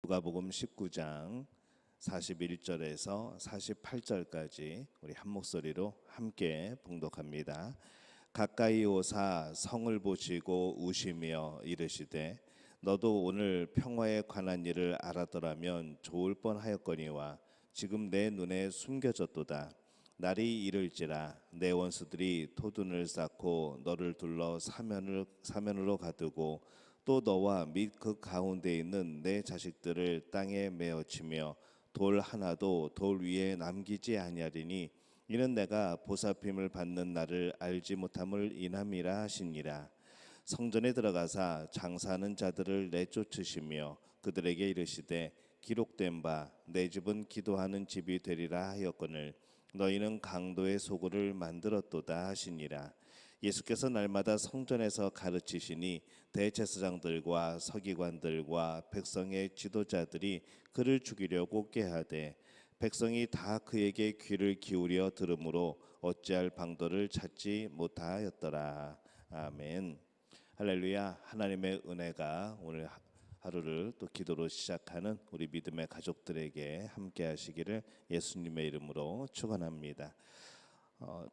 누가복음 19장 41절에서 48절까지 우리 한 목소리로 함께 봉독합니다. 가까이 오사 성을 보시고 우시며 이르시되 너도 오늘 평화에 관한 일을 알았더라면 좋을 뻔하였거니와 지금 내 눈에 숨겨졌도다. 날이 이를지라 내 원수들이 토둔을 쌓고 너를 둘러 사면으로 가두고 또 너와 및 그 가운데 있는 내 자식들을 땅에 메어치며 돌 하나도 돌 위에 남기지 아니하리니 이는 내가 보살핌을 받는 날을 알지 못함을 인함이라 하시니라. 성전에 들어가사 장사하는 자들을 내쫓으시며 그들에게 이르시되 기록된 바 내 집은 기도하는 집이 되리라 하였거늘 너희는 강도의 소굴을 만들었도다 하시니라. 예수께서 날마다 성전에서 가르치시니 대제사장들과 서기관들과 백성의 지도자들이 그를 죽이려고 꾀하되 백성이 다 그에게 귀를 기울여 들으므로 어찌할 방도를 찾지 못하였더라. 아멘. 할렐루야. 하나님의 은혜가 오늘 하루를 또 기도로 시작하는 우리 믿음의 가족들에게 함께 하시기를 예수님의 이름으로 축원합니다.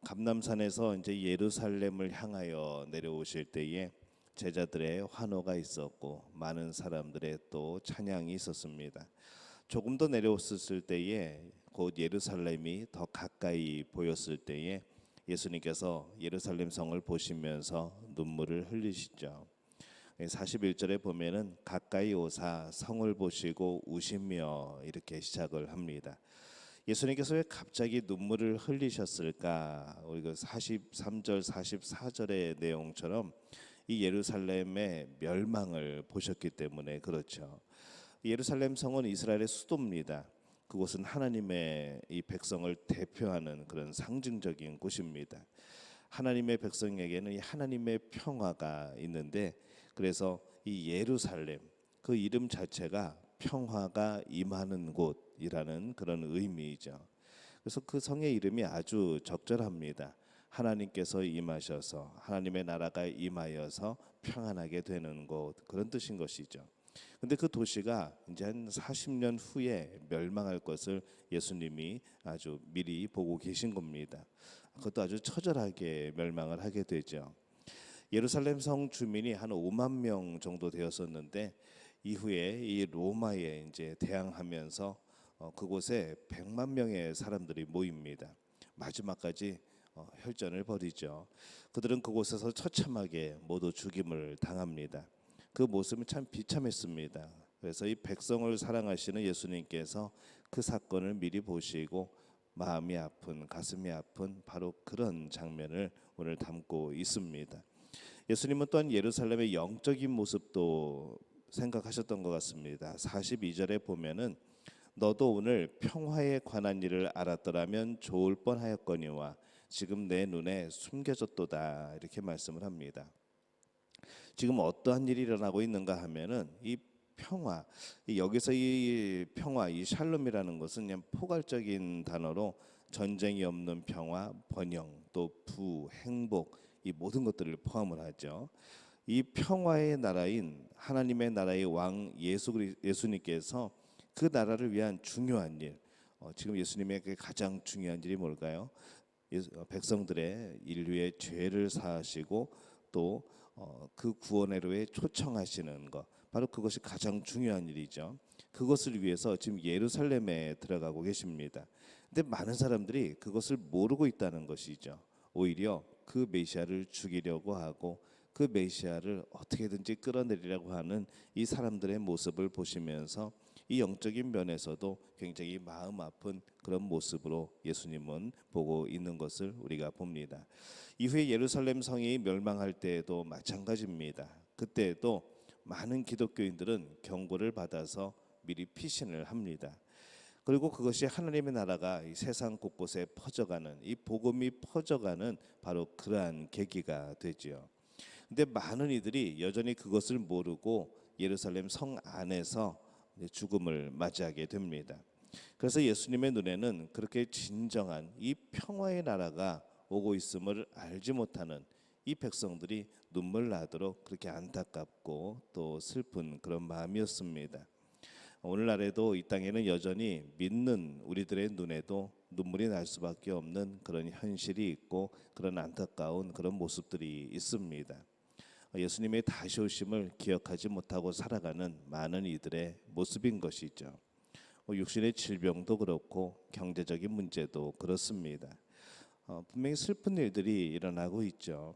감람산에서 이제 예루살렘을 향하여 내려오실 때에 제자들의 환호가 있었고 많은 사람들의 또 찬양이 있었습니다. 조금 더 내려왔을 때에 곧 예루살렘이 더 가까이 보였을 때에 예수님께서 예루살렘 성을 보시면서 눈물을 흘리시죠. 41절에 보면은 가까이 오사 성을 보시고 우시며 이렇게 시작을 합니다. 예수님께서 왜 갑자기 눈물을 흘리셨을까? 우리가 43절 44절의 내용처럼 이 예루살렘의 멸망을 보셨기 때문에 그렇죠. 예루살렘 성은 이스라엘의 수도입니다. 그곳은 하나님의 이 백성을 대표하는 그런 상징적인 곳입니다. 하나님의 백성에게는 이 하나님의 평화가 있는데 그래서 이 예루살렘 그 이름 자체가 평화가 임하는 곳이라는 그런 의미이죠. 그래서 그 성의 이름이 아주 적절합니다. 하나님께서 임하셔서 하나님의 나라가 임하여서 평안하게 되는 곳 그런 뜻인 것이죠. 근데 그 도시가 이제 한 40년 후에 멸망할 것을 예수님이 아주 미리 보고 계신 겁니다. 그것도 아주 처절하게 멸망을 하게 되죠. 예루살렘 성 주민이 한 5만 명 정도 되었었는데 이후에 이 로마에 이제 대항하면서 그곳에 100만 명의 사람들이 모입니다. 마지막까지 혈전을 벌이죠. 그들은 그곳에서 처참하게 모두 죽임을 당합니다. 그 모습은 참 비참했습니다. 그래서 이 백성을 사랑하시는 예수님께서 그 사건을 미리 보시고 마음이 아픈 가슴이 아픈 바로 그런 장면을 오늘 담고 있습니다. 예수님은 또한 예루살렘의 영적인 모습도 생각하셨던 것 같습니다. 42절에 보면은 너도 오늘 평화에 관한 일을 알았더라면 좋을 뻔하였거니와 지금 내 눈에 숨겨졌도다 이렇게 말씀을 합니다. 지금 어떠한 일이 일어나고 있는가 하면은 이 평화, 여기서 이 평화, 이 샬롬이라는 것은 그냥 포괄적인 단어로 전쟁이 없는 평화, 번영, 또 부, 행복 이 모든 것들을 포함을 하죠. 이 평화의 나라인 하나님의 나라의 왕 예수님께서 그 나라를 위한 중요한 일, 지금 예수님의 가장 중요한 일이 뭘까요? 백성들의 인류의 죄를 사하시고 또 그 구원회로에 초청하시는 것, 바로 그것이 가장 중요한 일이죠. 그것을 위해서 지금 예루살렘에 들어가고 계십니다. 근데 많은 사람들이 그것을 모르고 있다는 것이죠. 오히려 그 메시아를 죽이려고 하고 그 메시아를 어떻게든지 끌어내리려고 하는 이 사람들의 모습을 보시면서 이 영적인 면에서도 굉장히 마음 아픈 그런 모습으로 예수님은 보고 있는 것을 우리가 봅니다. 이후에 예루살렘 성이 멸망할 때에도 마찬가지입니다. 그때에도 많은 기독교인들은 경고를 받아서 미리 피신을 합니다. 그리고 그것이 하나님의 나라가 이 세상 곳곳에 퍼져가는 이 복음이 퍼져가는 바로 그러한 계기가 되지요. 근데 많은 이들이 여전히 그것을 모르고 예루살렘 성 안에서 죽음을 맞이하게 됩니다. 그래서 예수님의 눈에는 그렇게 진정한 이 평화의 나라가 오고 있음을 알지 못하는 이 백성들이 눈물 나도록 그렇게 안타깝고 또 슬픈 그런 마음이었습니다. 오늘날에도 이 땅에는 여전히 믿는 우리들의 눈에도 눈물이 날 수밖에 없는 그런 현실이 있고 그런 안타까운 그런 모습들이 있습니다. 예수님의 다시 오심을 기억하지 못하고 살아가는 많은 이들의 모습인 것이죠. 육신의 질병도 그렇고 경제적인 문제도 그렇습니다. 분명히 슬픈 일들이 일어나고 있죠.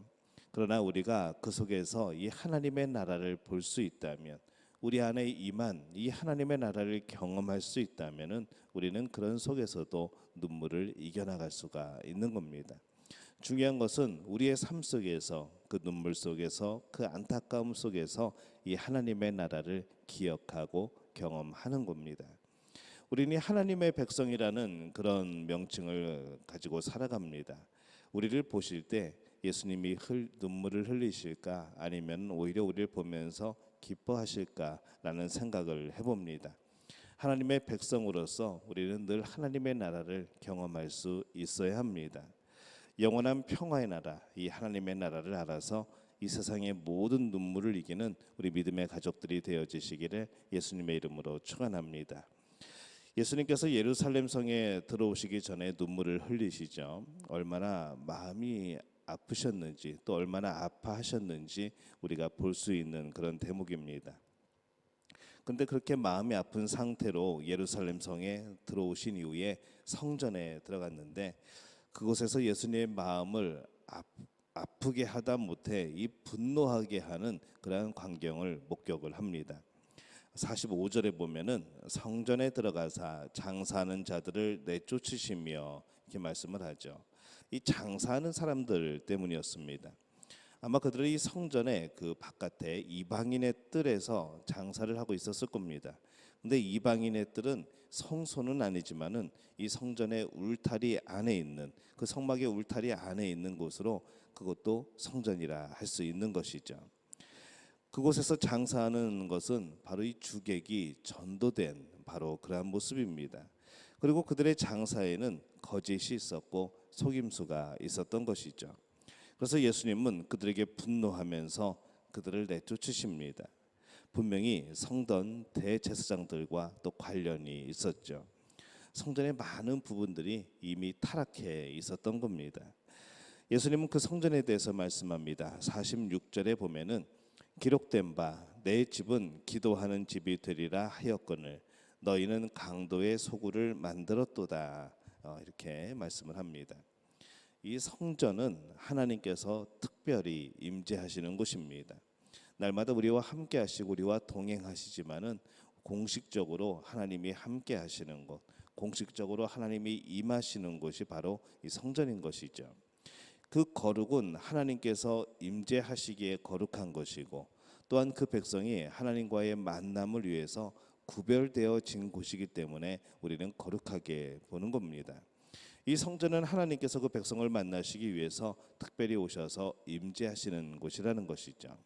그러나 우리가 그 속에서 이 하나님의 나라를 볼 수 있다면, 우리 안에 임한 이 하나님의 나라를 경험할 수 있다면은 우리는 그런 속에서도 눈물을 이겨나갈 수가 있는 겁니다. 중요한 것은 우리의 삶 속에서, 그 눈물 속에서, 그 안타까움 속에서 이 하나님의 나라를 기억하고 경험하는 겁니다. 우리는 하나님의 백성이라는 그런 명칭을 가지고 살아갑니다. 우리를 보실 때 예수님이 눈물을 흘리실까, 아니면 오히려 우리를 보면서 기뻐하실까라는 생각을 해봅니다. 하나님의 백성으로서 우리는 늘 하나님의 나라를 경험할 수 있어야 합니다. 영원한 평화의 나라, 이 하나님의 나라를 알아서 이 세상의 모든 눈물을 이기는 우리 믿음의 가족들이 되어지시기를 예수님의 이름으로 축원합니다. 예수님께서 예루살렘 성에 들어오시기 전에 눈물을 흘리시죠. 얼마나 마음이 아프셨는지, 또 얼마나 아파하셨는지 우리가 볼 수 있는 그런 대목입니다. 근데 그렇게 마음이 아픈 상태로 예루살렘 성에 들어오신 이후에 성전에 들어갔는데, 그곳에서 예수님의 마음을 아프게 하다 못해 이 분노하게 하는 그러한 광경을 목격을 합니다. 45절에 보면은 성전에 들어가사 장사하는 자들을 내쫓으시며 이렇게 말씀을 하죠. 이 장사하는 사람들 때문이었습니다. 아마 그들이 이 성전의 그 바깥에 이방인의 뜰에서 장사를 하고 있었을 겁니다. 근데 이방인의 뜰은 성소는 아니지만은 이 성전의 울타리 안에 있는, 그 성막의 울타리 안에 있는 곳으로, 그것도 성전이라 할 수 있는 것이죠. 그곳에서 장사하는 것은 바로 이 주객이 전도된 바로 그러한 모습입니다. 그리고 그들의 장사에는 거짓이 있었고 속임수가 있었던 것이죠. 그래서 예수님은 그들에게 분노하면서 그들을 내쫓으십니다. 분명히 성전 대제사장들과 또 관련이 있었죠. 성전의 많은 부분들이 이미 타락해 있었던 겁니다. 예수님은 그 성전에 대해서 말씀합니다. 46절에 보면은 기록된 바 내 집은 기도하는 집이 되리라 하였거늘 너희는 강도의 소굴을 만들었도다. 이렇게 말씀을 합니다. 이 성전은 하나님께서 특별히 임재하시는 곳입니다. 날마다 우리와 함께 하시고 우리와 동행하시지만은 공식적으로 하나님이 함께 하시는 곳, 공식적으로 하나님이 임하시는 곳이 바로 이 성전인 것이죠. 그 거룩은 하나님께서 임재하시기에 거룩한 것이고, 또한 그 백성이 하나님과의 만남을 위해서 구별되어진 곳이기 때문에 우리는 거룩하게 보는 겁니다. 이 성전은 하나님께서 그 백성을 만나시기 위해서 특별히 오셔서 임재하시는 곳이라는 것이죠.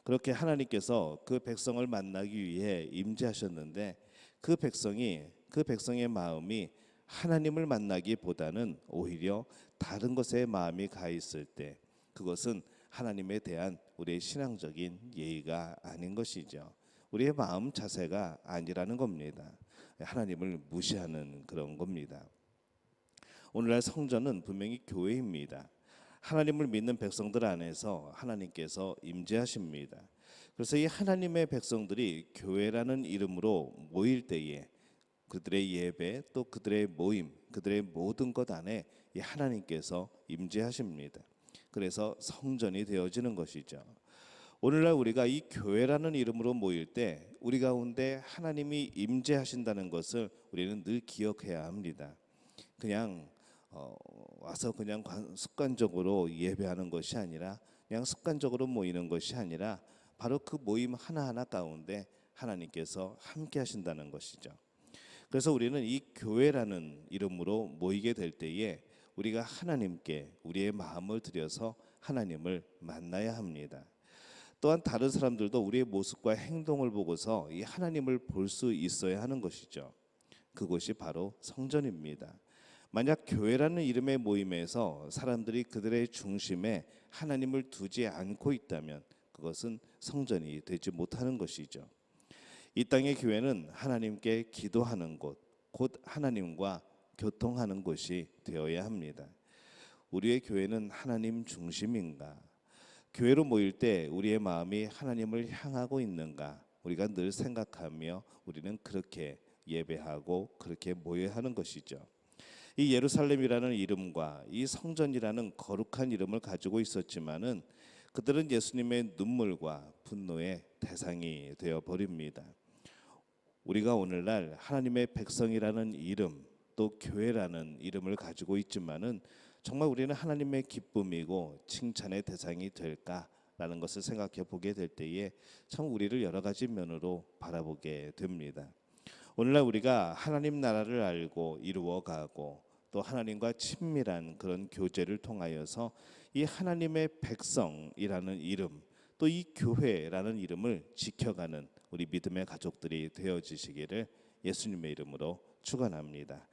그렇게 하나님께서 그 백성을 만나기 위해 임재하셨는데, 그 백성의 마음이 하나님을 만나기보다는 오히려 다른 것에 마음이 가 있을 때, 그것은 하나님에 대한 우리의 신앙적인 예의가 아닌 것이죠. 우리의 마음 자세가 아니라는 겁니다. 하나님을 무시하는 그런 겁니다. 오늘날 성전은 분명히 교회입니다. 하나님을 믿는 백성들 안에서 하나님께서 임재하십니다. 그래서 이 하나님의 백성들이 교회라는 이름으로 모일 때에 그들의 예배, 또 그들의 모임, 그들의 모든 것 안에 이 하나님께서 임재하십니다. 그래서 성전이 되어지는 것이죠. 오늘날 우리가 이 교회라는 이름으로 모일 때 우리 가운데 하나님이 임재하신다는 것을 우리는 늘 기억해야 합니다. 그냥 와서 그냥 습관적으로 예배하는 것이 아니라, 그냥 습관적으로 모이는 것이 아니라, 바로 그 모임 하나하나 가운데 하나님께서 함께 하신다는 것이죠. 그래서 우리는 이 교회라는 이름으로 모이게 될 때에 우리가 하나님께 우리의 마음을 들여서 하나님을 만나야 합니다. 또한 다른 사람들도 우리의 모습과 행동을 보고서 이 하나님을 볼 수 있어야 하는 것이죠. 그것이 바로 성전입니다. 만약 교회라는 이름의 모임에서 사람들이 그들의 중심에 하나님을 두지 않고 있다면 그것은 성전이 되지 못하는 것이죠. 이 땅의 교회는 하나님께 기도하는 곳, 곧 하나님과 교통하는 곳이 되어야 합니다. 우리의 교회는 하나님 중심인가? 교회로 모일 때 우리의 마음이 하나님을 향하고 있는가? 우리가 늘 생각하며 우리는 그렇게 예배하고 그렇게 모여야 하는 것이죠. 이 예루살렘이라는 이름과 이 성전이라는 거룩한 이름을 가지고 있었지만은 그들은 예수님의 눈물과 분노의 대상이 되어 버립니다. 우리가 오늘날 하나님의 백성이라는 이름, 또 교회라는 이름을 가지고 있지만은 정말 우리는 하나님의 기쁨이고 칭찬의 대상이 될까라는 것을 생각해 보게 될 때에 참 우리를 여러 가지 면으로 바라보게 됩니다. 오늘날 우리가 하나님 나라를 알고 이루어가고 또 하나님과 친밀한 그런 교제를 통하여서 이 하나님의 백성이라는 이름, 또 이 교회라는 이름을 지켜가는 우리 믿음의 가족들이 되어지시기를 예수님의 이름으로 축원합니다.